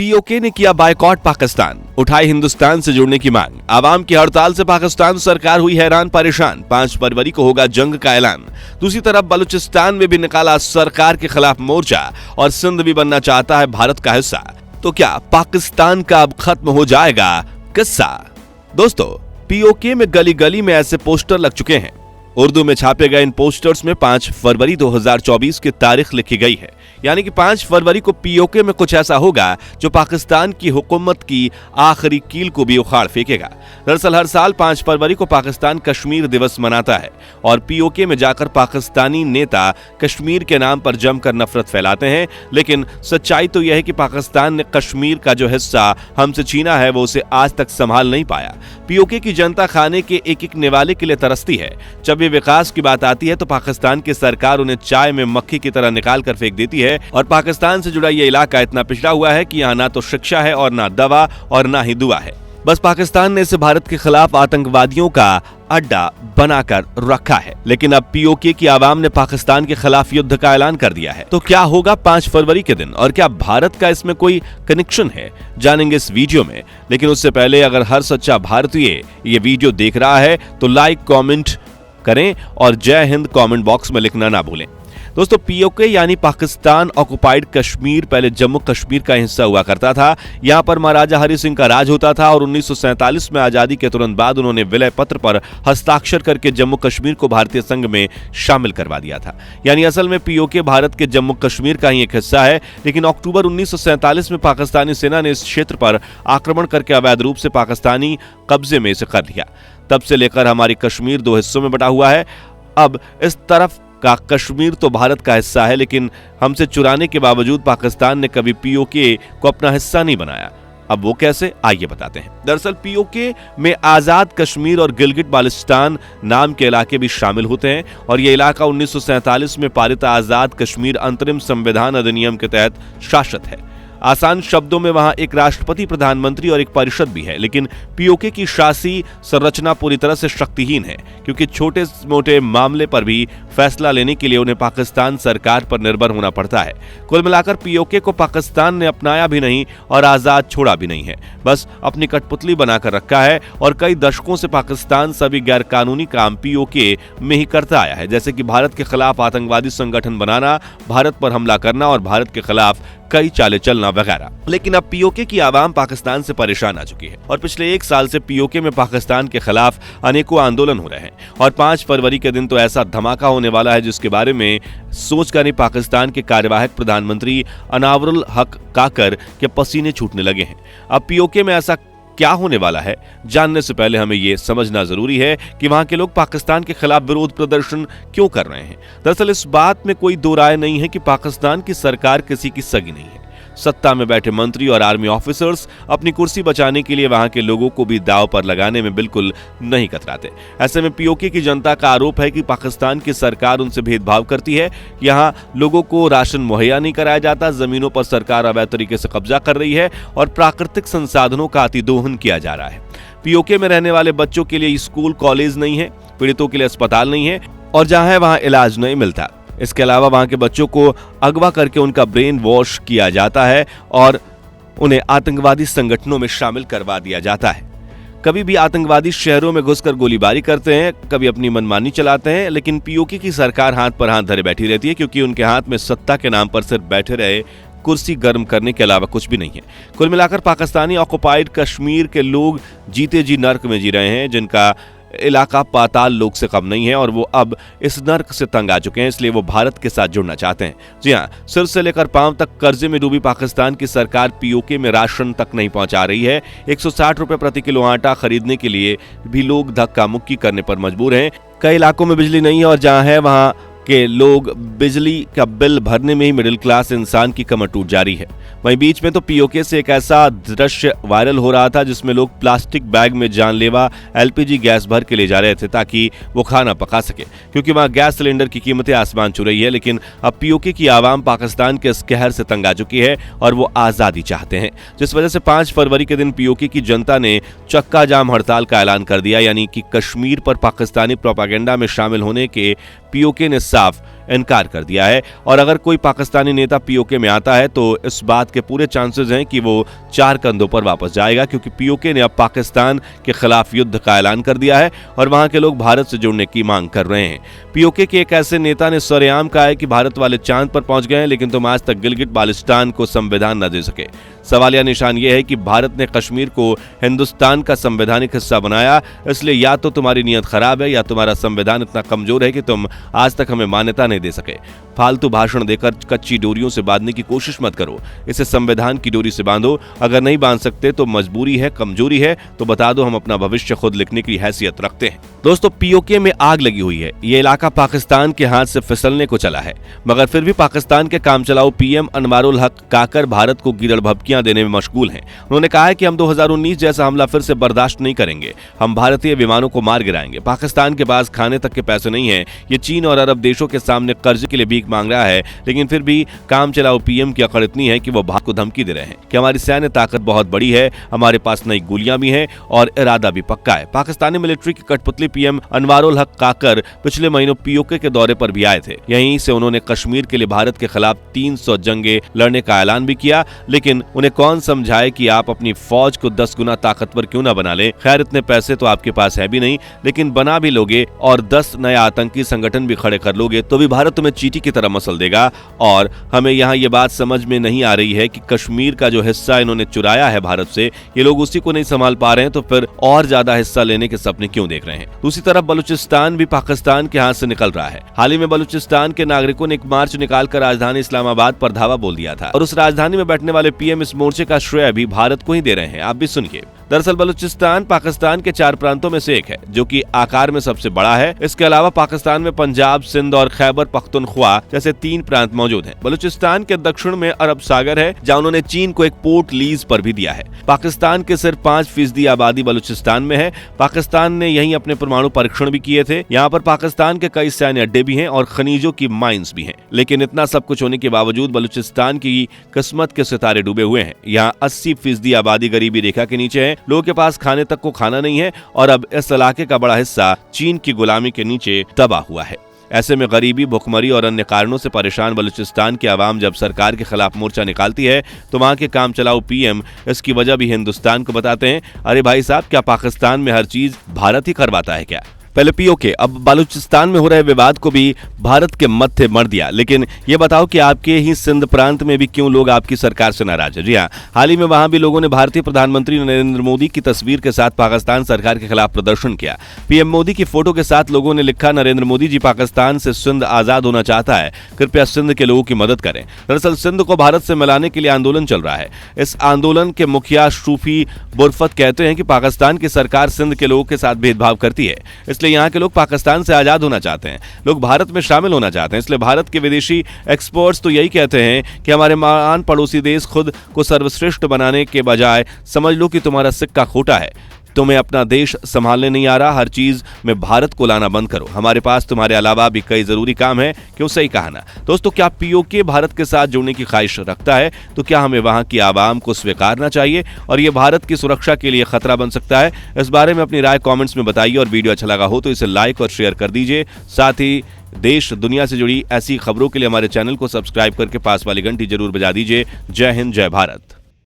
PoK ने किया boycott Pakistan, उठाई हिंदुस्तान से जुड़ने की मांग। आवाम की हड़ताल से पाकिस्तान सरकार हुई हैरान परेशान। 5 फरवरी को होगा जंग का ऐलान। दूसरी तरफ बलूचिस्तान में भी निकाला सरकार के खिलाफ मोर्चा और सिंध भी बनना चाहता है भारत का हिस्सा। तो क्या पाकिस्तान का अब खत्म हो जाएगा किस्सा? दोस्तों, पीओके में गली गली में ऐसे पोस्टर लग चुके हैं। उर्दू में छापे गए इन पोस्टर्स में 5 फरवरी 2024 की तारीख लिखी गई है, यानी कि 5 फरवरी को पीओके में कुछ ऐसा होगा जो पाकिस्तान की हुकूमत की आखिरी कील को भी उखाड़ फेंकेगा। दरअसल हर साल 5 फरवरी को पाकिस्तान कश्मीर दिवस मनाता है और पीओके में जाकर पाकिस्तानी नेता कश्मीर के नाम पर जमकर नफरत फैलाते हैं। लेकिन सच्चाई तो यह है कि पाकिस्तान ने कश्मीर का जो हिस्सा हमसे छीना है वो उसे आज तक संभाल नहीं पाया। पीओके की जनता खाने के एक एक निवाले के लिए तरसती है। जब ये विकास की बात आती है तो पाकिस्तान की सरकार उन्हें चाय में मक्खी की तरह निकाल कर फेंक देती है। और पाकिस्तान से जुड़ा ये इलाका इतना पिछड़ा हुआ है कि यहाँ ना तो शिक्षा है और ना दवा और ना ही दुआ है। बस पाकिस्तान ने इसे भारत के खिलाफ आतंकवादियों का अड्डा बनाकर रखा है। लेकिन अब पीओके की आवाम ने पाकिस्तान के खिलाफ युद्ध का ऐलान कर दिया है। तो क्या होगा 5 फरवरी के दिन और क्या भारत का इसमें कोई कनेक्शन है, जानेंगे इस वीडियो में। लेकिन उससे पहले अगर हर सच्चा भारतीय ये वीडियो देख रहा है तो लाइक कमेंट करें और जय हिंद कमेंट बॉक्स में लिखना ना भूलें। दोस्तों, पीओके यानी पाकिस्तान ऑक्युपाइड कश्मीर पहले जम्मू कश्मीर का हिस्सा हुआ करता था। यहाँ पर महाराजा हरि सिंह का राज होता था और 1947 में आजादी के तुरंत बाद उन्होंने विलय पत्र पर हस्ताक्षर करके जम्मू कश्मीर को भारतीय संघ में शामिल करवा दिया था। यानी असल में पीओके भारत के जम्मू कश्मीर का ही एक हिस्सा है। लेकिन अक्टूबर 1947 में पाकिस्तानी सेना ने इस क्षेत्र पर आक्रमण करके अवैध रूप से पाकिस्तानी कब्जे में इसे कर लिया। तब से लेकर हमारी कश्मीर 2 हिस्सों में बटा हुआ है। अब इस तरफ का कश्मीर तो भारत का हिस्सा है, लेकिन हमसे चुराने के बावजूद पाकिस्तान ने कभी पीओके को अपना हिस्सा नहीं बनाया। अब वो कैसे, आइए बताते हैं। दरअसल पीओके में आजाद कश्मीर और गिलगिट बाल्टिस्तान नाम के इलाके भी शामिल होते हैं और ये इलाका 1947 में पारित आजाद कश्मीर अंतरिम संविधान अधिनियम के तहत शासित है। आसान शब्दों में वहां एक राष्ट्रपति, प्रधानमंत्री और एक परिषद भी है। लेकिन पीओके की शासी संरचना पूरी तरह से शक्तिहीन है, क्योंकि छोटे मोटे मामले पर भी फैसला लेने के लिए उन्हें पाकिस्तान सरकार पर निर्भर होना पड़ता है। कुल मिलाकर पीओके को पाकिस्तान ने अपनाया भी नहीं और आजाद छोड़ा भी नहीं है, बस अपनी कठपुतली बनाकर रखा है। और कई दशकों से पाकिस्तान सभी गैर कानूनी काम पीओके में ही करता आया है, जैसे कि भारत के खिलाफ आतंकवादी संगठन बनाना, भारत पर हमला करना और भारत के खिलाफ कई चाले चलना वगैरह। लेकिन अब पीओके की आवाम पाकिस्तान से परेशान आ चुकी है और पिछले 1 साल से पीओके में पाकिस्तान के खिलाफ अनेकों आंदोलन हो रहे हैं। और 5 फरवरी के दिन तो ऐसा धमाका होने वाला है जिसके बारे में सोचकर ही पाकिस्तान के कार्यवाहक प्रधानमंत्री अनावरुल हक काकर के पसीने छूटने लगे हैं। अब पीओके में ऐसा क्या होने वाला है, जानने से पहले हमें यह समझना जरूरी है कि वहां के लोग पाकिस्तान के खिलाफ विरोध प्रदर्शन क्यों कर रहे हैं। दरअसल इस बात में कोई दो राय नहीं है कि पाकिस्तान की सरकार किसी की सगी नहीं है। सत्ता में बैठे मंत्री और आर्मी ऑफिसर्स अपनी कुर्सी बचाने के लिए वहां के लोगों को भी दांव पर लगाने में बिल्कुल नहीं कतराते। ऐसे में पीओके की जनता का आरोप है कि पाकिस्तान की सरकार उनसे भेदभाव करती है। यहां लोगों को राशन मुहैया नहीं कराया जाता, जमीनों पर सरकार अवैध तरीके से कब्जा कर रही है और प्राकृतिक संसाधनों का अतिदोहन किया जा रहा है। पीओके में रहने वाले बच्चों के लिए स्कूल कॉलेज नहीं है, पीड़ितों के लिए अस्पताल नहीं है और जहां है वहां इलाज नहीं मिलता। इसके अलावा वहां के बच्चों को अगवा करके उनका ब्रेन वॉश किया जाता है और उन्हें आतंकवादी संगठनों में शामिल करवा दिया जाता है। कभी भी आतंकवादी शहरों में घुसकर गोलीबारी करते हैं, कभी अपनी मनमानी चलाते हैं। लेकिन पीओके की सरकार हाथ पर हाथ धरे बैठी रहती है, क्योंकि उनके हाथ में सत्ता के नाम पर सिर्फ बैठे रहे कुर्सी गर्म करने के अलावा कुछ भी नहीं है। कुल मिलाकर पाकिस्तानी ऑक्युपाइड कश्मीर के लोग जीते जी नर्क में जी रहे हैं, जिनका इलाका पाताल लोक से कम नहीं है और वो अब इस नर्क से तंग आ चुके हैं। इसलिए वो भारत के साथ जुड़ना चाहते हैं। जी हाँ, सिर से लेकर पांव तक कर्जे में डूबी पाकिस्तान की सरकार पीओके में राशन तक नहीं पहुंचा रही है। 160 रुपए प्रति किलो आटा खरीदने के लिए भी लोग धक्का मुक्की करने पर मजबूर हैं। कई इलाकों में बिजली नहीं है और जहां है वहां के लोग बिजली का बिल भरने में ही मिडिल क्लास इंसान की कमर टूट जा रही है। वहीं बीच में तो पीओके से एक ऐसा दृश्य वायरल हो रहा था जिसमें लोग प्लास्टिक बैग में जानलेवा एलपीजी गैस भर के ले जा रहे थे ताकि वो खाना पका सके, क्योंकि वहां गैस सिलेंडर की कीमतें आसमान छू रही है। लेकिन अब पीओके की आवाम पाकिस्तान के इस कहर से तंग आ चुकी है और वो आजादी चाहते हैं, जिस वजह से 5 फरवरी के दिन पीओके की जनता ने चक्का जाम हड़ताल का ऐलान कर दिया। यानी कि कश्मीर पर पाकिस्तानी प्रोपेगेंडा में शामिल होने के पीओके ने साफ इनकार कर दिया है और अगर कोई पाकिस्तानी नेता पीओके में आता है तो इस बात के पूरे चांसेस हैं कि वो 4 कंधों पर वापस जाएगा, क्योंकि पीओके ने अब पाकिस्तान के खिलाफ युद्ध का ऐलान कर दिया है और वहां के लोग भारत से जुड़ने की मांग कर रहे हैं। पीओके के एक ऐसे नेता ने सरेआम कहा है कि भारत वाले चांद पर पहुंच गए हैं, लेकिन तुम आज तक गिलगिट बाल्टिस्तान को संविधान न दे सके। सवालिया निशान यह है कि भारत ने कश्मीर को हिंदुस्तान का संवैधानिक हिस्सा बनाया, इसलिए या तो तुम्हारी नीयत खराब है या तुम्हारा संविधान इतना कमजोर है कि तुम आज तक हमें मान्यता नहीं दे सके। फालतू भाषण देकर कच्ची डोरियों से बांधने की कोशिश मत करो, इसे संविधान की डोरी से बांधो। अगर नहीं बांध सकते तो मजबूरी है, कमजोरी है, तो बता दो, हम अपना भविष्य खुद लिखने की हैसियत रखते हैं। दोस्तों, पीओके में आग लगी हुई है। ये इलाका पाकिस्तान के हाथ से फिसलने को चला है, मगर फिर भी पाकिस्तान के कामचलाऊ पीएम अनवारुल हक काकर भारत को गिरड़ भभकियां देने में मशगूल हैं। उन्होंने कहा है कि हम 2019 जैसा हमला फिर से बर्दाश्त नहीं करेंगे, हम भारतीय विमानों को मार गिराएंगे। पाकिस्तान के पास खाने तक के पैसे नहीं है, ये चीन और अरब देशों के सामने कर्ज के लिए भीख मांग रहा है, लेकिन फिर भी कामचलाऊ पीएम की अकड़ इतनी है कि वो भारत को धमकी दे रहे हैं कि हमारी सैन्य ताकत बहुत बड़ी है, हमारे पास नई गोलियां भी हैं और इरादा भी पक्का है। पाकिस्तानी मिलिट्री के कठपुतली पीएम अनवारुल हक काकर पिछले महीनों पीओके के दौरे पर भी आए थे। यहीं से उन्होंने कश्मीर के लिए भारत के खिलाफ 300 जंगे लड़ने का ऐलान भी किया, लेकिन उन्हें कौन समझाए कि आप अपनी फौज को 10 गुना ताकतवर क्यों ना बना लें। खैर, इतने पैसे तो आपके पास है भी नहीं, लेकिन बना भी लोगे और 10 नए आतंकी संगठन भी खड़े कर लोगे तो भी भारत तुम्हें चींटी की तरह मसल देगा। और हमें यहाँ ये बात समझ में नहीं आ रही है कि कश्मीर का जो हिस्सा इन्होंने चुराया है भारत से, ये लोग उसी को नहीं संभाल पा रहे हैं, तो फिर और ज्यादा हिस्सा लेने के सपने क्यों देख रहे हैं। दूसरी तरफ बलूचिस्तान भी पाकिस्तान के हाथ से निकल रहा है। हाल ही में बलूचिस्तान के नागरिकों ने एक मार्च निकालकर राजधानी इस्लामाबाद पर धावा बोल दिया था और उस राजधानी में बैठने वाले पीएम इस मोर्चे का श्रेय भी भारत को ही दे रहे हैं। आप भी सुनिए। दरअसल बलूचिस्तान पाकिस्तान के 4 प्रांतों में से एक है, जो कि आकार में सबसे बड़ा है। इसके अलावा पाकिस्तान में पंजाब, सिंध और खैबर पख्तूनख्वा जैसे 3 प्रांत मौजूद हैं। बलूचिस्तान के दक्षिण में अरब सागर है, जहां उन्होंने चीन को एक पोर्ट लीज पर भी दिया है। पाकिस्तान के सिर्फ 5% आबादी बलूचिस्तान में है। पाकिस्तान ने यहीं अपने परमाणु परीक्षण भी किए थे। यहाँ पर पाकिस्तान के कई सैन्य अड्डे भी हैं और खनिजों की माइंस भी हैं। लेकिन इतना सब कुछ होने के बावजूद बलूचिस्तान की किस्मत के सितारे डूबे हुए हैं। यहाँ 80% आबादी गरीबी रेखा के नीचे है, लोगों के पास खाने तक को खाना नहीं है और अब इस इलाके का बड़ा हिस्सा चीन की गुलामी के नीचे दबा हुआ है। ऐसे में गरीबी, भुखमरी और अन्य कारणों से परेशान बलूचिस्तान की आवाम जब सरकार के खिलाफ मोर्चा निकालती है तो वहां के कामचलाऊ पीएम इसकी वजह भी हिंदुस्तान को बताते हैं। अरे भाई साहब, क्या पाकिस्तान में हर चीज भारत ही करवाता है क्या? पहले पीओके, अब बलूचिस्तान में हो रहे विवाद को भी भारत के मत्थे मर दिया। लेकिन ये बताओ कि आपके ही सिंध प्रांत में भी क्यों लोग आपकी सरकार से नाराज है? जी हाँ, हाल ही में वहां भी लोगों ने भारतीय प्रधानमंत्री नरेंद्र मोदी की तस्वीर के साथ पाकिस्तान सरकार के खिलाफ प्रदर्शन किया। पीएम मोदी की फोटो के साथ लोगों ने लिखा, नरेंद्र मोदी जी, पाकिस्तान से सिंध आजाद होना चाहता है, कृपया सिंध के लोगों की मदद करें। दरअसल सिंध को भारत से मिलाने के लिए आंदोलन चल रहा है। इस आंदोलन के मुखिया शूफी बुरफत कहते हैं कि पाकिस्तान की सरकार सिंध के लोगों के साथ भेदभाव करती है, इसलिए यहाँ के लोग पाकिस्तान से आजाद होना चाहते हैं, लोग भारत में शामिल होना चाहते हैं। इसलिए भारत के विदेशी एक्सपर्ट्स तो यही कहते हैं कि हमारे महान पड़ोसी देश खुद को सर्वश्रेष्ठ बनाने के बजाय समझ लो कि तुम्हारा सिक्का खोटा है, तुम्हें अपना देश संभालने नहीं आ रहा, हर चीज में भारत को लाना बंद करो, हमारे पास तुम्हारे अलावा भी कई जरूरी काम है। क्यों? सही कहा ना दोस्तों। क्या पीओके भारत के साथ जुड़ने की ख्वाहिश रखता है? तो क्या हमें वहां की आवाम को स्वीकारना चाहिए और ये भारत की सुरक्षा के लिए खतरा बन सकता है? इस बारे में अपनी राय कॉमेंट्स में बताइए और वीडियो अच्छा लगा हो तो इसे लाइक और शेयर कर दीजिए। साथ ही देश दुनिया से जुड़ी ऐसी खबरों के लिए हमारे चैनल को सब्सक्राइब करके पास वाली घंटी जरूर बजा दीजिए। जय हिंद, जय भारत।